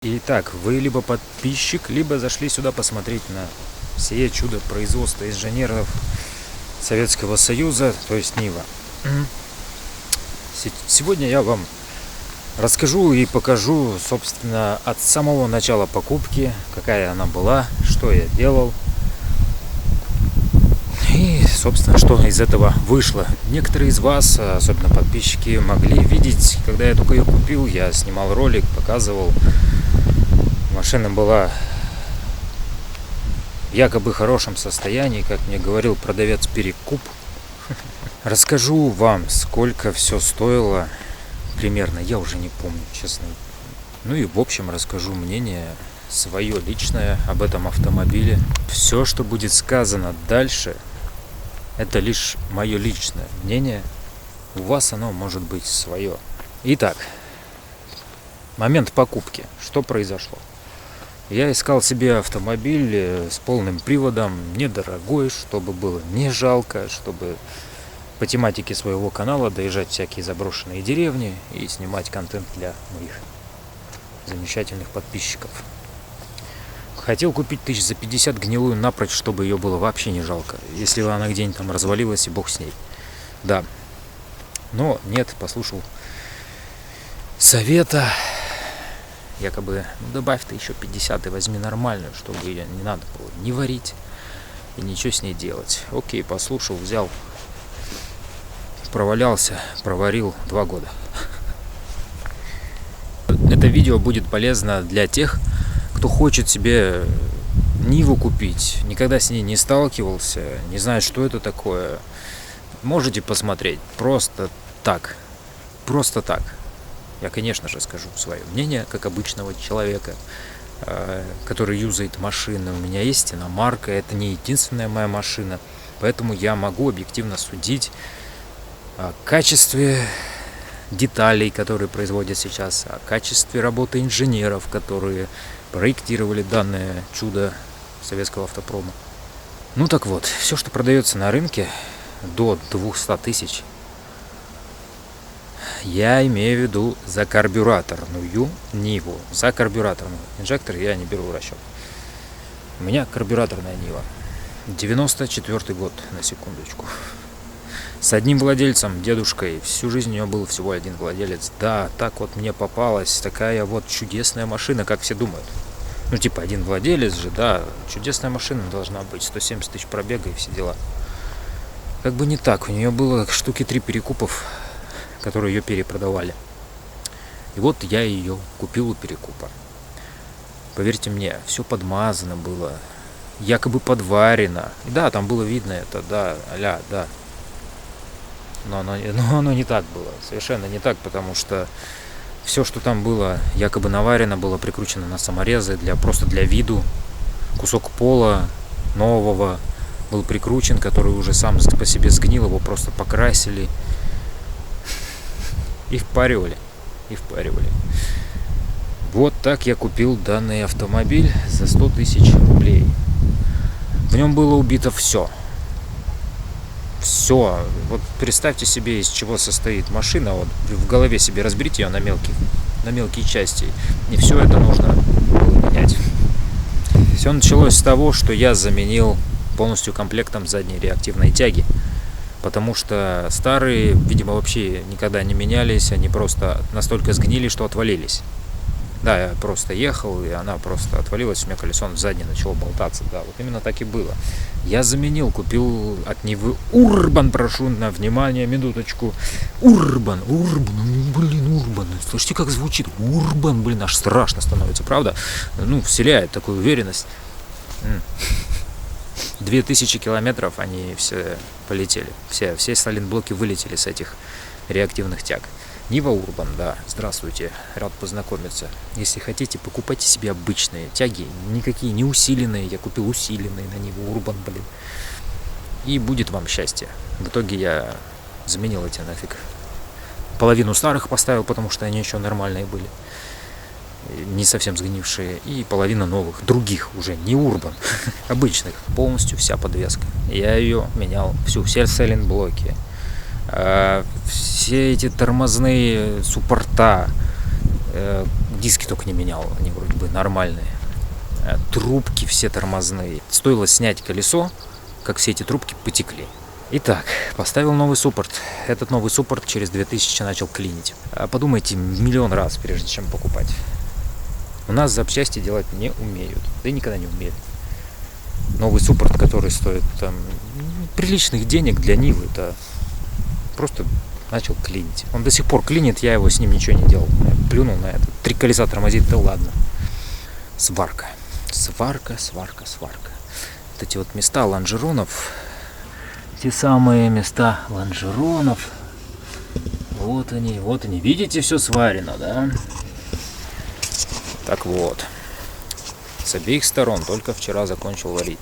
Итак, вы либо подписчик, либо зашли сюда посмотреть на сие чудо производства инженеров Советского Союза, то есть Нива. Сегодня я вам расскажу и покажу, собственно, от самого начала покупки, какая она была, что я делал. И, собственно, что из этого вышло. Некоторые из вас, особенно подписчики, могли видеть, когда я только ее купил, я снимал ролик, показывал. Машина была в якобы хорошем состоянии, как мне говорил продавец Перекуп. Расскажу вам, сколько все стоило примерно, я уже не помню, честно. Ну и в общем расскажу мнение свое личное об этом автомобиле. Все, что будет сказано дальше, это лишь мое личное мнение. У вас оно может быть свое. Итак, момент покупки. Что произошло? Я искал себе автомобиль с полным приводом, недорогой, чтобы было не жалко, чтобы по тематике своего канала доезжать всякие заброшенные деревни и снимать контент для моих замечательных подписчиков. Хотел купить тысяч за 50 гнилую напрочь, чтобы ее было вообще не жалко, если она где-нибудь там развалилась, и бог с ней. Да, но нет, послушал совета. Якобы, добавь ты еще 50 и возьми нормальную, чтобы ее не надо было не варить и ничего с ней делать. Окей, послушал, взял, провалялся, проварил 2 года. Это видео будет полезно для тех, кто хочет себе Ниву купить, никогда с ней не сталкивался, не знает, что это такое. Можете посмотреть просто так. Просто так. Я, конечно же, скажу свое мнение, как обычного человека, который юзает машины. У меня есть иномарка, это не единственная моя машина, поэтому я могу объективно судить о качестве деталей, которые производят сейчас, о качестве работы инженеров, которые проектировали данное чудо советского автопрома. Ну так вот, все, что продается на рынке до 200 тысяч, я имею в виду за карбюраторную Ниву. За карбюраторную. Инжектор я не беру в расчет. У меня карбюраторная Нива. 94-й год, на секундочку. С одним владельцем, дедушкой. Всю жизнь у него был всего один владелец. Да, так вот мне попалась такая вот чудесная машина, как все думают. Ну типа один владелец же, да. Чудесная машина должна быть. 170 тысяч пробега и все дела. Как бы не так. У нее было штуки 3 перекупов, которые ее перепродавали. И вот я ее купил у Перекупа. Поверьте мне, все подмазано было, якобы подварено. И да, там было видно это, да, да. Но оно не так было, совершенно не так, потому что все, что там было якобы наварено, было прикручено на саморезы просто для виду. Кусок пола нового был прикручен, который уже сам по себе сгнил, его просто покрасили. И впаривали. Вот так я купил данный автомобиль за 100 тысяч рублей. В нем было убито все. Все. Вот представьте себе, из чего состоит машина. Вот в голове себе разберите ее на мелкие части. И все это нужно было менять. Все началось с того, что я заменил полностью комплектом задней реактивной тяги. Потому что старые, видимо, вообще никогда не менялись, они просто настолько сгнили, что отвалились. Да, я просто ехал, и она просто отвалилась, у меня колесо заднее начало болтаться. Да, вот именно так и было. Я заменил, купил от Нивы Урбан, прошу на внимание, минуточку. Урбан. Слышите, как звучит? Урбан, блин, аж страшно становится, правда? Ну, вселяет такую уверенность. 2000 километров они все полетели. Все сайлентблоки вылетели с этих реактивных тяг. Нива Урбан, да, здравствуйте, рад познакомиться. Если хотите, покупайте себе обычные тяги, никакие не усиленные. Я купил усиленные на Ниву Урбан, блин. И будет вам счастье. В итоге я заменил эти нафиг. Половину старых поставил, потому что они еще нормальные были, не совсем сгнившие, и половина новых, других уже, не Урбан, обычных, полностью вся подвеска. Я ее менял, все сайлентблоки, все эти тормозные суппорта, Диски только не менял, они вроде бы нормальные. Трубки все тормозные. Стоило снять колесо, как все эти трубки потекли. Итак, поставил новый суппорт. Этот новый суппорт через 2000 начал клинить. Подумайте миллион раз, прежде чем покупать. У нас запчасти делать не умеют. Да и никогда не умели. Новый суппорт, который стоит там приличных денег для Нивы, это просто начал клинить. Он до сих пор клинит, я его с ним ничего не делал. Я плюнул на это. 3 колеса тормозит, да ладно. Сварка. Сварка. Вот эти вот места лонжеронов. Те самые места лонжеронов. Вот они. Видите, все сварено, да? Так вот. С обеих сторон. Только вчера закончил варить.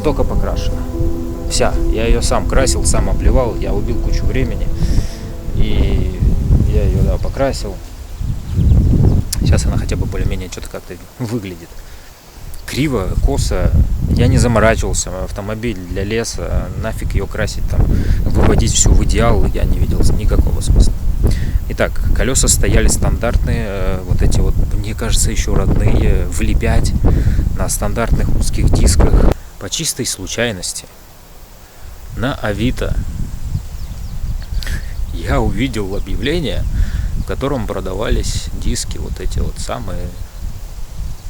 Только покрашена. Вся. Я ее сам красил, сам обливал. Я убил кучу времени. И я ее, покрасил. Сейчас она хотя бы более-менее что-то как-то выглядит. Криво, косо. Я не заморачивался. Автомобиль для леса. Нафиг ее красить там. Выводить все в идеал. Я не видел никакого смысла. Итак, колеса стояли стандартные. Вот эти вот, мне кажется, еще родные. В Ли-5 на стандартных узких дисках. По чистой случайности на Авито я увидел объявление, в котором продавались диски вот эти вот самые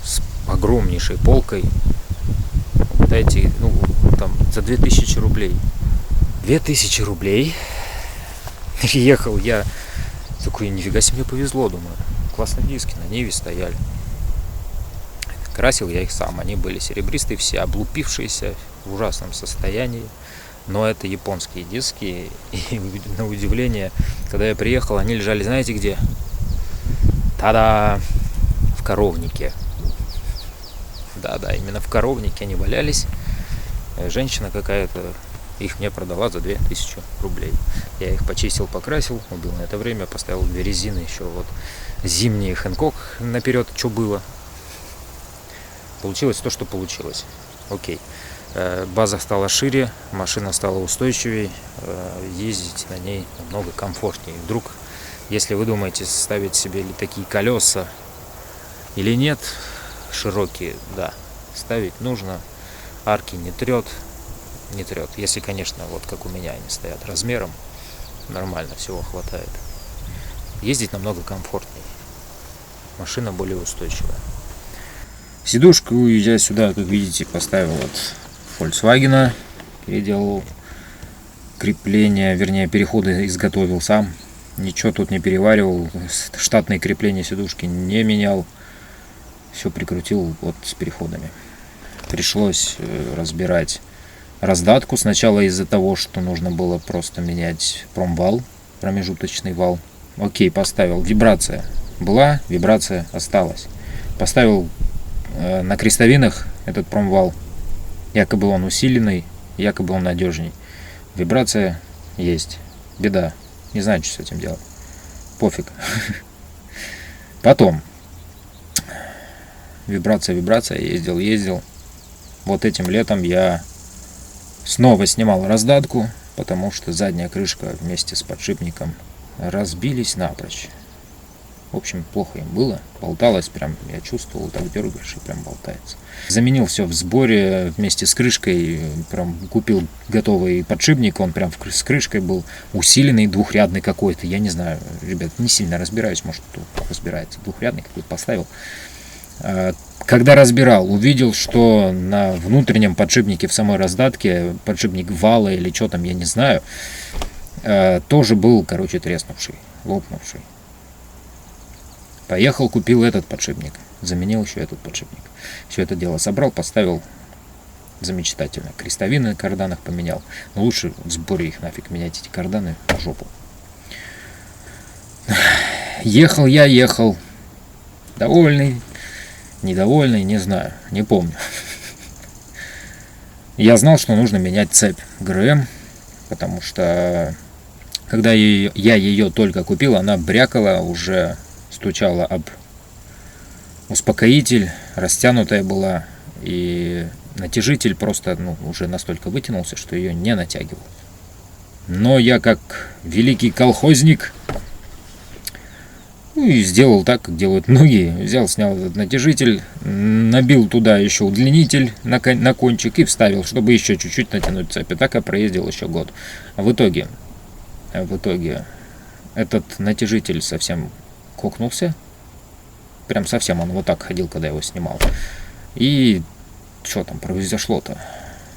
с огромнейшей полкой. Вот эти, там за 2000 рублей. 2000 рублей. Приехал я, такой, нифига себе, мне повезло, думаю. Классные диски на Ниве стояли. Красил я их сам, они были серебристые, все облупившиеся, в ужасном состоянии. Но это японские диски, и на удивление, когда я приехал, они лежали, знаете где? Та-да! В коровнике. Да, именно в коровнике они валялись. Женщина какая-то их мне продала за 2000 рублей. Я их почистил, покрасил, убил на это время, поставил 2 резины, еще вот зимний Хэнкок наперед, что было. Получилось то, что получилось. Окей. База стала шире, машина стала устойчивее, ездить на ней намного комфортнее. Вдруг, если вы думаете ставить себе такие колеса или нет, широкие, да, ставить нужно. Арки не трет. Если, конечно, вот как у меня они стоят размером, нормально, всего хватает. Ездить намного комфортнее. Машина более устойчивая. Сидушку я сюда, как видите, поставил от Volkswagen, переделал крепление, вернее переходы изготовил сам. Ничего тут не переваривал, штатные крепления сидушки не менял. Все прикрутил вот с переходами. Пришлось разбирать раздатку. Сначала из-за того, что нужно было просто менять промвал, промежуточный вал. Окей, поставил. Вибрация была, вибрация осталась. Поставил на крестовинах этот промвал. Якобы он усиленный, якобы он надежней. Вибрация есть. Беда. Не знаю, что с этим делать. Пофиг. Потом. Вибрация, ездил. Вот этим летом я снова снимал раздатку, потому что задняя крышка вместе с подшипником разбились напрочь. В общем, плохо им было. Болталось прям, я чувствовал, так дергаешь и прям болтается. Заменил все в сборе вместе с крышкой. Прям купил готовый подшипник, он прям с крышкой был усиленный, двухрядный какой-то. Я не знаю, ребят, не сильно разбираюсь, может, кто разбирается. Двухрядный какой-то поставил. Когда разбирал, увидел, что на внутреннем подшипнике в самой раздатке, подшипник вала или что там, я не знаю, тоже был, короче, треснувший, лопнувший. Поехал, купил этот подшипник, заменил еще этот подшипник. Все это дело собрал, поставил замечательно. Крестовины на карданах поменял. Но лучше в сборе их нафиг менять, эти карданы, в жопу. Ехал. Довольный, недовольный, не знаю, не помню. Я знал, что нужно менять цепь ГРМ, потому что когда я ее только купил, она брякала, уже стучала об успокоитель, растянутая была, и натяжитель просто уже настолько вытянулся, что ее не натягивал. Но я, как великий колхозник, и сделал так, как делают многие. Взял, снял этот натяжитель, набил туда еще удлинитель на кончик и вставил, чтобы еще чуть-чуть натянуть цепь. И так я проездил еще год. А в итоге этот натяжитель совсем кокнулся. Прям совсем он вот так ходил, когда я его снимал. И что там произошло-то?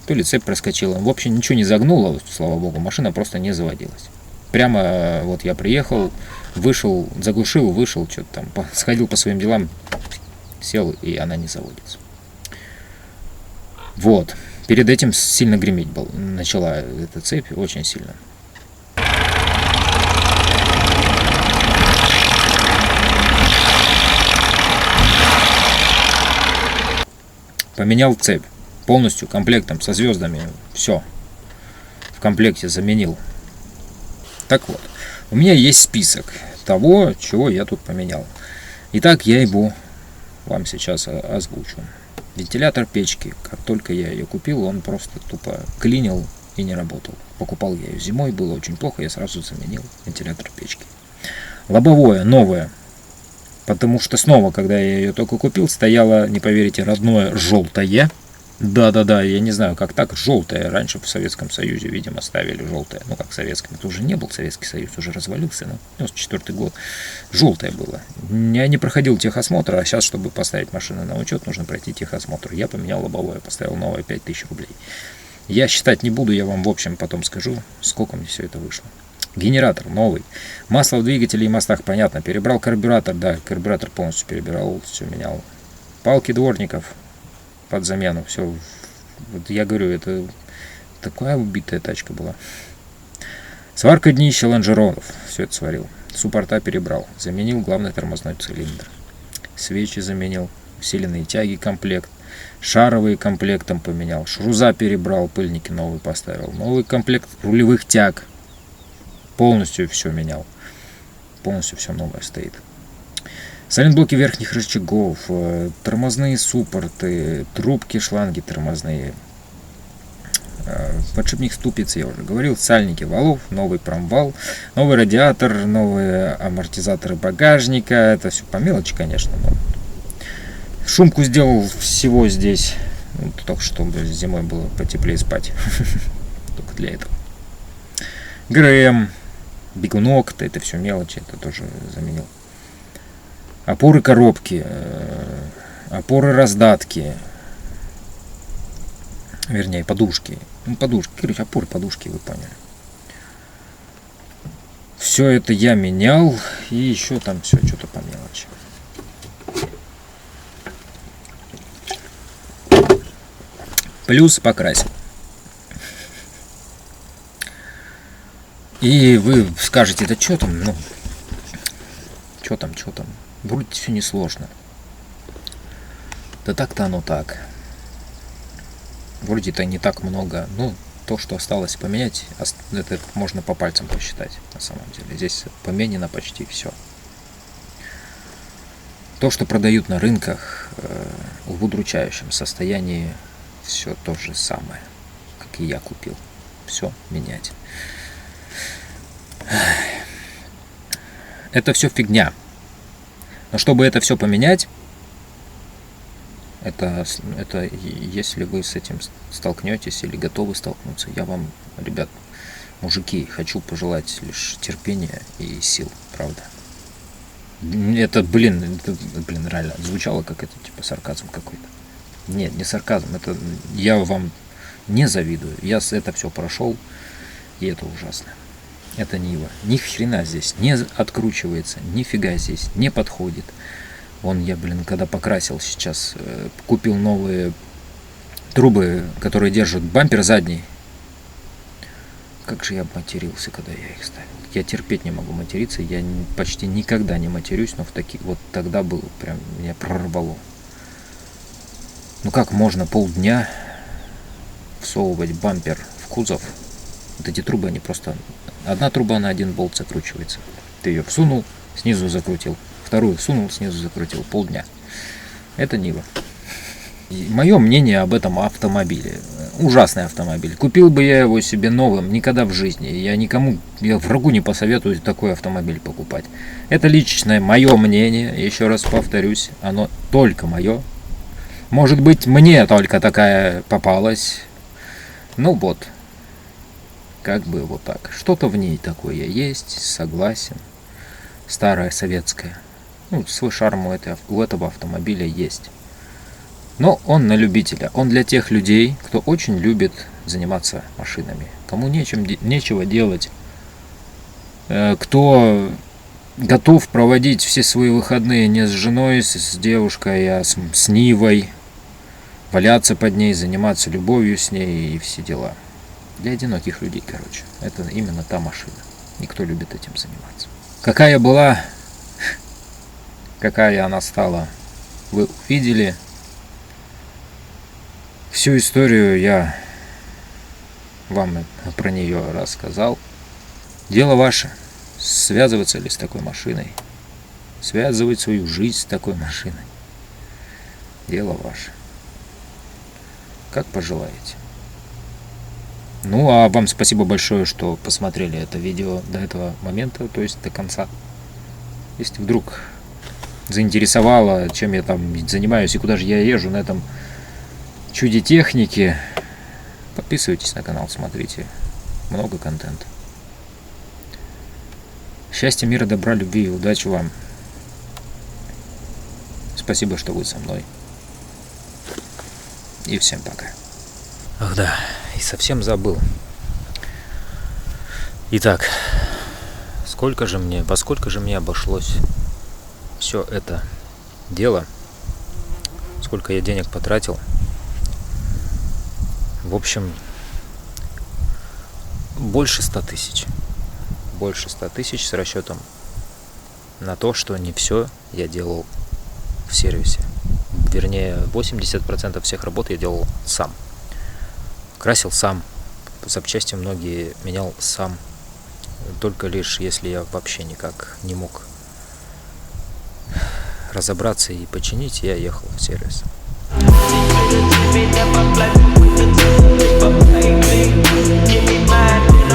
То ли цепь проскочила. В общем, ничего не загнуло, слава богу. Машина просто не заводилась. Прямо вот я приехал, вышел, заглушил, вышел, что-то там, сходил по своим делам, сел, и она не заводится. Вот. Перед этим сильно греметь начала эта цепь, очень сильно. Поменял цепь полностью, комплектом, со звездами, все. В комплекте заменил. Так вот, у меня есть список того, чего я тут поменял. Итак, я его вам сейчас озвучу. Вентилятор печки, как только я ее купил, он просто тупо клинил и не работал. Покупал я ее зимой, было очень плохо, я сразу заменил вентилятор печки. Лобовое, новое. Потому что снова, когда я ее только купил, стояло, не поверите, родное желтое. Да, я не знаю, как так, желтое. Раньше в Советском Союзе, видимо, ставили желтое. Ну, как в Советском, это уже не был Советский Союз, уже развалился, но 94 год. Желтое было. Я не проходил техосмотр, а сейчас, чтобы поставить машину на учет, нужно пройти техосмотр. Я поменял лобовое, поставил новое, 5000 рублей. Я считать не буду, я вам в общем потом скажу, сколько мне все это вышло. Генератор новый. Масло в двигателе и мостах, понятно. Перебрал карбюратор, да, карбюратор полностью перебирал, все менял. Палки дворников под замену, все. Вот я говорю, это такая убитая тачка была. Сварка днища лонжеронов, все это сварил. Суппорта перебрал, заменил главный тормозной цилиндр. Свечи заменил, усиленные тяги комплект. Шаровые комплектом поменял. Шруза перебрал, пыльники новые поставил. Новый комплект рулевых тяг. Полностью все менял. Полностью все новое стоит. Сайлентблоки верхних рычагов, тормозные суппорты, трубки, шланги тормозные, подшипник ступицы, я уже говорил, сальники валов, новый промвал, новый радиатор, новые амортизаторы багажника. Это все по мелочи, конечно, но шумку сделал всего здесь, только чтобы зимой было потеплее спать. Только для этого. ГРМ, бегунок, это все мелочи, это тоже заменил. Опоры коробки, опоры раздатки, вернее подушки. Подушки, короче, опоры подушки, вы поняли. Все это я менял, и еще там все что-то по мелочи. Плюс покрасил. И вы скажете, да что там, что там. Вроде все несложно. Да так-то оно так. Вроде-то не так много. Ну, то, что осталось поменять, это можно по пальцам посчитать на самом деле. Здесь поменено почти все. То, что продают на рынках в удручающем состоянии, все то же самое, как и я купил. Все менять. Это все фигня. Но чтобы это все поменять, это если вы с этим столкнетесь или готовы столкнуться, я вам, ребят, мужики, хочу пожелать лишь терпения и сил, правда. Это, блин, реально звучало как это, типа, сарказм какой-то. Нет, не сарказм, это я вам не завидую. Я это все прошел, и это ужасно. Это Нива. Ни хрена здесь не откручивается, нифига здесь не подходит. Вон я, когда покрасил сейчас, купил новые трубы, которые держат бампер задний. Как же я матерился, когда я их ставил. Я терпеть не могу материться, я почти никогда не матерюсь, но вот тогда было прям, меня прорвало. Ну как можно полдня всовывать бампер в кузов? Вот эти трубы, они просто... Одна труба на один болт закручивается. Ты ее всунул, снизу закрутил. Вторую всунул, снизу закрутил. Полдня. Это Нива. Мое мнение об этом автомобиле. Ужасный автомобиль. Купил бы я его себе новым никогда в жизни. Я врагу не посоветую такой автомобиль покупать. Это личное мое мнение. Еще раз повторюсь. Оно только мое. Может быть, мне только такая попалась. Ну вот. Как бы вот так. Что-то в ней такое есть. Согласен. Старая советская. Ну, свой шарм у этого автомобиля есть. Но он на любителя. Он для тех людей, кто очень любит заниматься машинами. Кому нечего делать. Кто готов проводить все свои выходные не с женой, с девушкой, а с Нивой. Валяться под ней, заниматься любовью с ней и все дела. Для одиноких людей, короче. Это именно та машина. Никто любит этим заниматься. Какая была, какая она стала, вы увидели. Всю историю я вам про нее рассказал. Дело ваше, связываться ли с такой машиной, связывать свою жизнь с такой машиной. Дело ваше. Как пожелаете. Ну, а вам спасибо большое, что посмотрели это видео до этого момента, то есть до конца. Если вдруг заинтересовало, чем я там занимаюсь и куда же я езжу на этом чуде техники, подписывайтесь на канал, смотрите. Много контента. Счастья, мира, добра, любви и удачи вам. Спасибо, что вы со мной. И всем пока. Ах да, и совсем забыл. Итак, во сколько же мне обошлось все это дело? Сколько я денег потратил? В общем, больше 100 тысяч. Больше 100 тысяч с расчетом на то, что не все я делал в сервисе. Вернее, 80% всех работ я делал сам. Красил сам, запчасти многие менял сам. Только лишь если я вообще никак не мог разобраться и починить, я ехал в сервис. Give me mine.